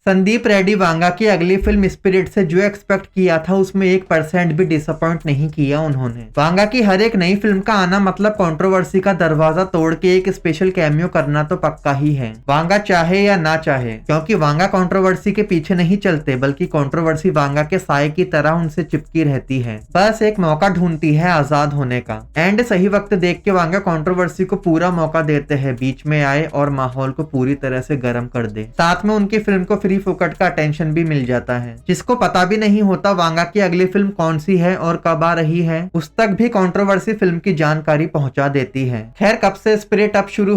संदीप रेड्डी वांगा की अगली film spirit से जो एक्सपेक्ट किया था उसमें 1% भी डिसअपॉइंट नहीं किया उन्होंने। वांगा की हर एक नई फिल्म का आना मतलब कंट्रोवर्सी का दरवाजा तोड़ के एक स्पेशल कैमियो करना तो पक्का ही है, वांगा चाहे या ना चाहे, क्योंकि वांगा कंट्रोवर्सी के पीछे नहीं चलते बल्कि कंट्रोवर्सी वांगा के साए की तरह उनसे चिपकी रहती है, बस एक मौका ढूंढती है आजाद होने का। एंड सही वक्त देख के वांगा कंट्रोवर्सी को पूरा मौका देते हैं, बीच में आए और माहौल को पूरी तरह से गर्म कर दे। साथ में उनकी फिल्म को फ्री फोकट का अटेंशन भी मिल जाता है। जिसको पता भी नहीं होता वांगा की अगली फिल्म कौन सी है और कब आ रही है, उस तक भी कंट्रोवर्सी फिल्म की जानकारी पहुंचा देती है। खैर कब से स्पिरिट अब शुरू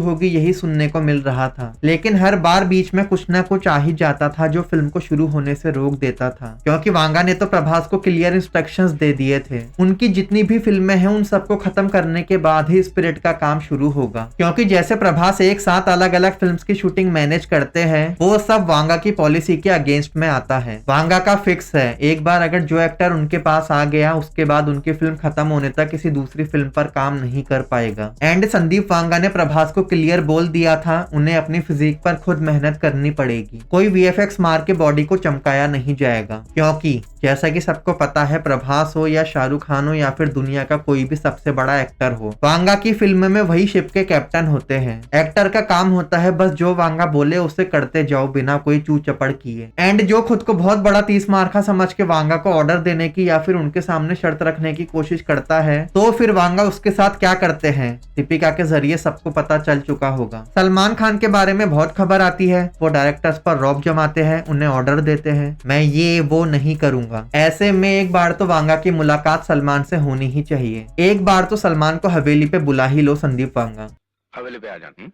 होगी यही सुनने को मिल रहा था, लेकिन हर बार बीच में कुछ ना कुछ आ ही जाता था जो फिल्म को शुरू होने से रोक देता था, क्योंकि वांगा ने तो प्रभास को क्लियर इंस्ट्रक्शंस दे दिए थे। उनकी जितनी भी फिल्में हैं उन सबको खत्म करने के बाद ही स्पिरिट का काम शुरू होगा, क्योंकि जैसे प्रभास एक साथ अलग अलग फिल्म्स की शूटिंग मैनेज करते हैं वो सब वांगा की पॉलिसी के अगेंस्ट में आता है। वांगा का फिक्स है, एक बार अगर जो एक्टर उनके पास आ गया उसके बाद उनकी फिल्म खत्म होने तक किसी दूसरी फिल्म पर काम नहीं कर पाएगा। एंड संदीप वांगा ने प्रभास को क्लियर बोल दिया था उन्हें अपनी फिजिक पर खुद मेहनत करनी पड़ेगी, कोई वीएफएक्स मार के बॉडी को चमकाया नहीं जाएगा, क्योंकि जैसा कि सबको पता है प्रभास हो या शाहरुख खान हो या फिर दुनिया का कोई भी सबसे बड़ा एक्टर हो, वांगा की फिल्म में वही शिप के कैप्टन होते हैं। एक्टर का काम होता है बस जो वांगा बोले उसे करते जाओ बिना कोई चू चपड़ किए। एंड जो खुद को बहुत बड़ा 30 मार्का समझ के वांगा को ऑर्डर देने की या फिर उनके सामने शर्त रखने की कोशिश करता है तो फिर वांगा उसके साथ क्या करते हैं दीपिका के जरिए सबको पता चल चुका होगा। सलमान खान के बारे में बहुत खबर आती है, वो डायरेक्टर्स पर रौब जमाते हैं, उन्हें ऑर्डर देते हैं मैं ये वो नहीं करूंगा। ऐसे में एक बार तो वांगा की मुलाकात सलमान से होनी ही चाहिए। एक बार तो सलमान को हवेली पे बुला ही लो संदीप वांगा, हवेली पे आ जाना।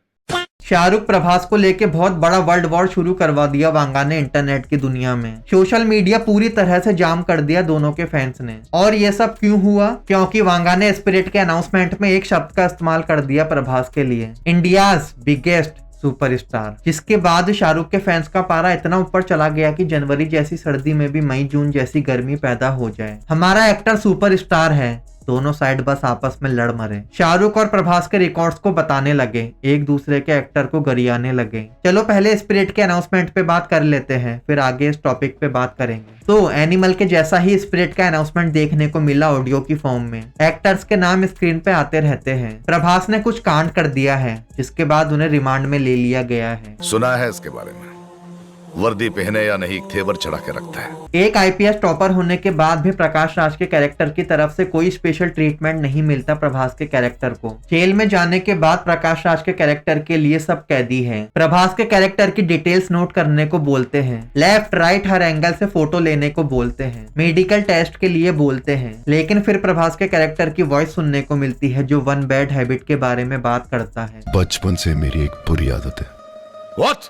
शाहरुख प्रभास को लेके बहुत बड़ा वर्ल्ड वॉर शुरू करवा दिया वांगा ने इंटरनेट की दुनिया में। सोशल मीडिया पूरी तरह से जाम कर दिया दोनों के फैंस ने। और ये सब क्यों हुआ? क्योंकि वांगा ने स्पिरिट के अनाउंसमेंट में एक शब्द का इस्तेमाल कर दिया प्रभास के लिए, इंडियाज बिगेस्ट सुपरस्टार, जिसके बाद शाहरुख के फैंस का पारा इतना ऊपर चला गया कि जनवरी जैसी सर्दी में भी मई जून जैसी गर्मी पैदा हो जाए। हमारा एक्टर सुपरस्टार है, दोनों साइड बस आपस में लड़ मरे। शाहरुख और प्रभास के रिकॉर्ड्स को बताने लगे, एक दूसरे के एक्टर को गरियाने लगे। चलो पहले स्पिरिट के अनाउंसमेंट पे बात कर लेते हैं, फिर आगे इस टॉपिक पे बात करेंगे। तो एनिमल के जैसा ही स्पिरिट का अनाउंसमेंट देखने को मिला ऑडियो की फॉर्म में। एक्टर्स के नाम स्क्रीन पे आते रहते हैं। प्रभास ने कुछ कांड कर दिया है जिसके बाद उन्हें रिमांड में ले लिया गया है। सुना है इसके बारे में, वर्दी पहने या नहीं तेवर चढ़ा के रखता है। एक आईपीएस टॉपर होने के बाद भी प्रकाश राज के कैरेक्टर की तरफ से कोई स्पेशल ट्रीटमेंट नहीं मिलता प्रभास के कैरेक्टर को। जेल में जाने के बाद प्रकाश राज के कैरेक्टर के लिए सब कैदी हैं। प्रभास के कैरेक्टर की डिटेल्स नोट करने को बोलते हैं, लेफ्ट राइट हर एंगल से फोटो लेने को बोलते हैं, मेडिकल टेस्ट के लिए बोलते हैं, लेकिन फिर प्रभास के कैरेक्टर की वॉइस सुनने को मिलती है जो वन बैड हैबिट के बारे में बात करता है। बचपन से मेरी एक बुरी आदत है। What?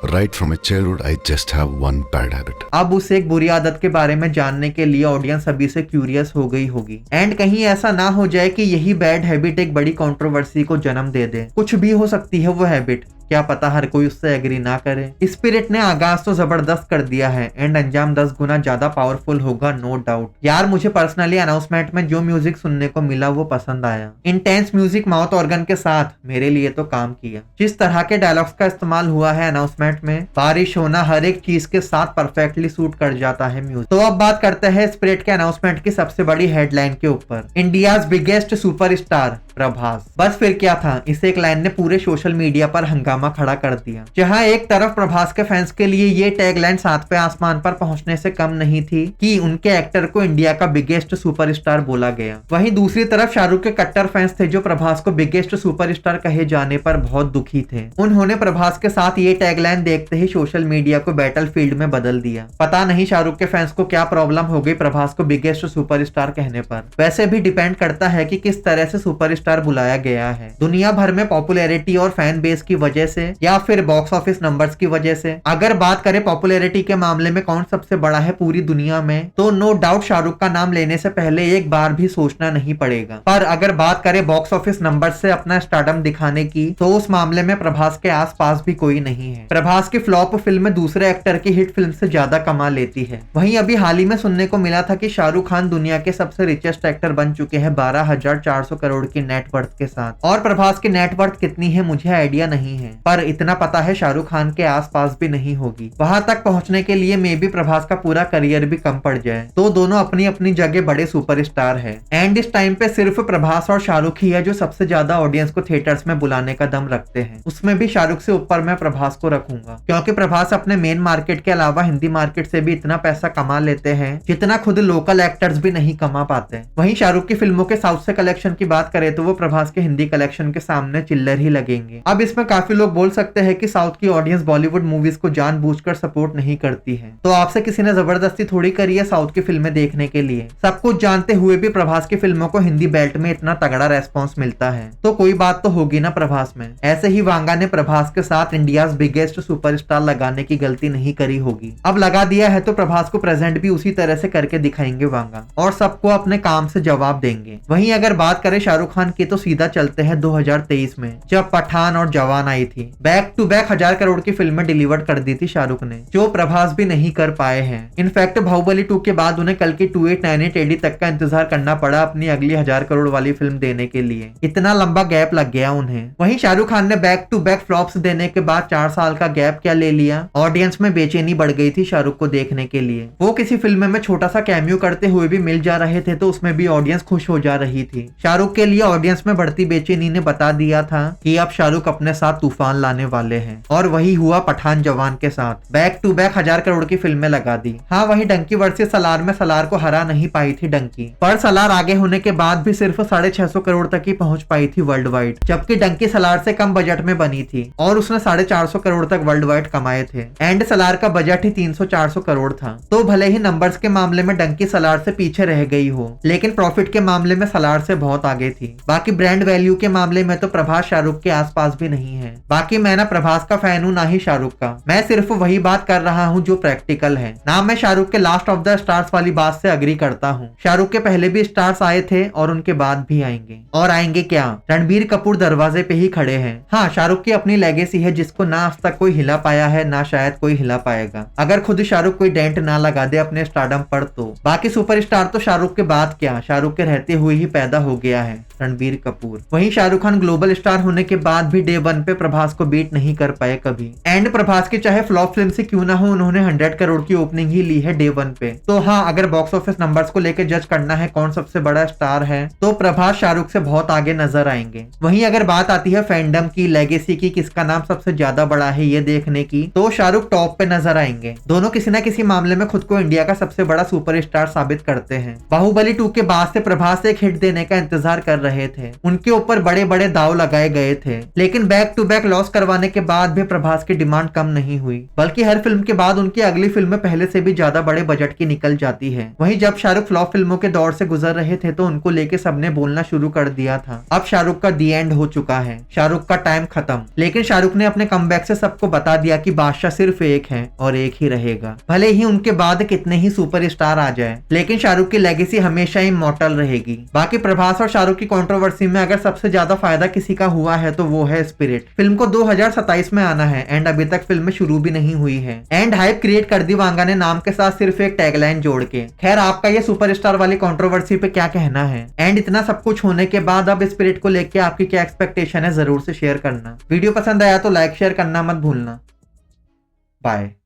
Right from my childhood, I just have one bad habit. अब उस एक बुरी आदत के बारे में जानने के लिए ऑडियंस अभी से क्यूरियस हो गई होगी। एंड कहीं ऐसा ना हो जाए कि यही बैड हैबिट एक बड़ी कंट्रोवर्सी को जन्म दे दे। कुछ भी हो सकती है वो हैबिट, क्या पता हर कोई उससे एग्री ना करे। स्पिरिट ने आगाज तो जबरदस्त कर दिया है एंड अंजाम 10 गुना ज्यादा पावरफुल होगा, नो डाउट। यार मुझे पर्सनली अनाउंसमेंट में जो म्यूजिक सुनने को मिला वो पसंद आया। इंटेंस म्यूजिक माउथ ऑर्गन के साथ मेरे लिए तो काम किया। जिस तरह के डायलॉग्स का इस्तेमाल हुआ है अनाउंसमेंट में, बारिश होना हर एक चीज के साथ परफेक्टली सूट कर जाता है म्यूजिक। तो अब बात करते हैं स्पिरिट के अनाउंसमेंट की सबसे बड़ी हेडलाइन के ऊपर, इंडियाज बिगेस्ट सुपरस्टार प्रभास। बस फिर क्या था, इस एक लाइन ने पूरे सोशल मीडिया पर हंगामा खड़ा कर दिया। जहां एक तरफ प्रभास के फैंस के लिए ये टैगलाइन सातवें पे आसमान पर पहुंचने से कम नहीं थी कि उनके एक्टर को इंडिया का बिगेस्ट सुपरस्टार बोला गया, वहीं दूसरी तरफ शाहरुख के कट्टर फैंस थे जो प्रभास को बिगेस्ट सुपरस्टार कहे जाने पर बहुत दुखी थे। उन्होंने प्रभास के साथ ये टैगलाइन देखते ही सोशल मीडिया को बैटलफील्ड में बदल दिया। पता नहीं शाहरुख के फैंस को क्या प्रॉब्लम हो गई प्रभास को बिगेस्ट सुपरस्टार कहने पर। वैसे भी डिपेंड करता है कि किस तरह से सुपरस्टार बुलाया गया है, दुनिया भर में पॉपुलैरिटी और फैन बेस की वजह से या फिर बॉक्स ऑफिस नंबर्स की वजह से। अगर बात करें पॉपुलैरिटी के मामले में कौन सबसे बड़ा है पूरी दुनिया में, तो नो डाउट शाहरुख का नाम लेने से पहले एक बार भी सोचना नहीं पड़ेगा। पर अगर बात करें बॉक्स ऑफिस नंबर से अपना स्टारडम दिखाने की, तो उस मामले में प्रभास के आसपास भी कोई नहीं है। प्रभास की फ्लॉप फिल्म दूसरे एक्टर की हिट फिल्म से ज्यादा कमा लेती है। वहीं अभी हाल ही में सुनने को मिला था कि शाहरुख खान दुनिया के सबसे रिचेस्ट एक्टर बन चुके हैं 12,400 करोड़ की नेटवर्थ के साथ। और प्रभास की नेटवर्थ कितनी है मुझे आइडिया नहीं है, पर इतना पता है शाहरुख खान के आसपास भी नहीं होगी। वहां तक पहुंचने के लिए मे बी प्रभास का पूरा करियर भी कम पड़ जाए। तो दोनों अपनी अपनी जगह बड़े सुपरस्टार है एंड इस टाइम पे सिर्फ प्रभास और शाहरुख ही है जो सबसे ज्यादा ऑडियंस को थिएटर्स में बुलाने का दम रखते हैं। उसमें भी शाहरुख से ऊपर मैं प्रभास को रखूंगा, क्योंकि प्रभास अपने मेन मार्केट के अलावा हिंदी मार्केट से भी इतना पैसा कमा लेते हैं जितना खुद लोकल एक्टर्स भी नहीं कमा पाते। वहीं शाहरुख की फिल्मों के साउथ से कलेक्शन की बात करें तो वो प्रभास के हिंदी कलेक्शन के सामने चिल्लर ही लगेंगे। अब इसमें काफी लोग बोल सकते हैं कि साउथ की ऑडियंस बॉलीवुड मूवीज को जानबूझकर सपोर्ट नहीं करती है, तो आपसे किसी ने जबरदस्ती थोड़ी करी है साउथ की फिल्में देखने के लिए। सब कुछ जानते हुए भी प्रभास की फिल्मों को हिंदी बेल्ट में इतना तगड़ा रेस्पॉन्स मिलता है तो कोई बात तो होगी ना प्रभास में। ऐसे ही वांगा ने प्रभास के साथ इंडियाज बिगेस्ट सुपरस्टार लगाने की गलती नहीं करी होगी। अब लगा दिया है तो प्रभास को प्रेजेंट भी उसी तरह से करके दिखाएंगे वांगा और सबको अपने काम से जवाब देंगे। वहीं अगर बात करें शाहरुख खान की तो सीधा चलते हैं 2023 में, जब पठान और जवान आई थी। बैक टू बैक 1000 करोड़ की फिल्में डिलीवर कर दी थी शाहरुख ने, जो प्रभास भी नहीं कर पाए हैं। इनफैक्ट बाहुबली 2 के बाद उन्हें कल की 2898 एडी तक का इंतजार करना पड़ा अपनी अगली 1000 करोड़ वाली फिल्म देने के लिए। इतना लंबा गैप लग गया उन्हें। वहीं शाहरुख खान ने बैक टू बैक फ्लॉप्स देने के बाद 4 साल का गैप क्या ले लिया। ऑडियंस में बेचैनी बढ़ गई थी शाहरुख को देखने के लिए। वो किसी फिल्म में छोटा सा कैमियो करते हुए भी मिल जा रहे थे तो उसमें भी ऑडियंस खुश हो जा रही थी। शाहरुख के लिए ऑडियंस में बढ़ती बेचैनी ने बता दिया था कि अब शाहरुख अपने साथ तूफान लाने वाले हैं और वही हुआ पठान जवान के साथ। बैक टू बैक 1000 करोड़ की फिल्में लगा दी। हाँ, वही डंकी वर्सेस सलार में सलार को हरा नहीं पाई थी डंकी, पर सलार आगे होने के बाद भी सिर्फ 650 करोड़ तक ही पहुंच पाई थी वर्ल्ड वाइड, जबकि डंकी सलार से कम बजट में बनी थी और उसने 450 करोड़ तक वर्ल्ड वाइड कमाए थे एंड सलार का बजट ही 300-400 करोड़ था। तो भले ही नंबर्स के मामले में डंकी सलार से पीछे रह गई हो, लेकिन प्रॉफिट के मामले में सलार से बहुत आगे थी। बाकी ब्रांड वैल्यू के मामले में तो प्रभास शाहरुख के आसपास भी नहीं है। बाकी मैं ना प्रभास का फैन हूँ ना ही शाहरुख का, मैं सिर्फ वही बात कर रहा हूँ जो प्रैक्टिकल है। ना मैं शाहरुख के लास्ट ऑफ द स्टार्स वाली बात से अग्री करता हूँ। शाहरुख के पहले भी स्टार्स आए थे और उनके बाद भी आएंगे, और आएंगे क्या, रणबीर कपूर दरवाजे पे ही खड़े हैं। हाँ, शाहरुख की अपनी लेगेसी है जिसको ना आज तक कोई हिला पाया है ना शायद कोई हिला पाएगा, अगर खुद शाहरुख कोई डेंट ना लगा दे अपने स्टारडम पर। तो बाकी सुपरस्टार तो शाहरुख के बाद क्या, शाहरुख के रहते हुए ही पैदा हो गया है, रणबीर कपूर। वहीं शाहरुख खान ग्लोबल स्टार होने के बाद भी डे 1 पे प्रभास को बीट नहीं कर पाए कभी। एंड प्रभास की चाहे फ्लॉप फिल्म से क्यों ना हो, उन्होंने 100 करोड़ की ओपनिंग ही ली है डे 1 पे। तो हाँ, अगर बॉक्स ऑफिस नंबर्स को लेकर जज करना है कौन सबसे बड़ा स्टार है तो प्रभास शाहरुख से बहुत आगे नजर आएंगे। वहीं अगर बात आती है फैंडम की, लेगेसी की, किसका नाम सबसे ज्यादा बड़ा है ये देखने की, तो शाहरुख टॉप पे नजर आएंगे। दोनों किसी न किसी मामले में खुद को इंडिया का सबसे बड़ा सुपरस्टार साबित करते हैं। बाहुबली 2 के बाद से प्रभास एक हिट देने का इंतजार कर रहे थे, उनके ऊपर बड़े बड़े दाव लगाए गए थे, लेकिन बैक टू बैक लॉस करवाने के बाद भी प्रभास की डिमांड कम नहीं हुई, बल्कि हर फिल्म के बाद उनकी अगली फिल्म पहले से भी ज्यादा बड़े बजट की निकल जाती है। वहीं जब शाहरुख फ्लॉप फिल्मों के दौर से गुजर रहे थे तो उनको लेके सबने बोलना शुरू कर दिया था अब शाहरुख का दी एंड हो चुका है, शाहरुख का टाइम खत्म। लेकिन शाहरुख ने अपने कमबैक से सबको बता दिया कि बादशाह सिर्फ एक है और एक ही रहेगा, भले ही उनके बाद कितने ही सुपरस्टार आ जाए, लेकिन शाहरुख की लेगेसी हमेशा इमॉर्टल रहेगी। बाकी प्रभास और शाहरुख की कंट्रोवर्सी में अगर सबसे ज्यादा फायदा किसी का हुआ है तो वो है स्पिरिट। फिल्म को 2027 में आना है एंड अभी तक फिल्म शुरू भी नहीं हुई है एंड हाइप क्रिएट कर दी वांगा ने नाम के साथ सिर्फ एक टैगलाइन जोड़ के। खैर, आपका ये सुपरस्टार वाली कंट्रोवर्सी पे क्या कहना है एंड इतना सब कुछ होने के बाद अब स्पिरिट को लेके आपकी क्या एक्सपेक्टेशन है जरूर से शेयर करना। वीडियो पसंद आया तो लाइक शेयर करना मत भूलना। बाय।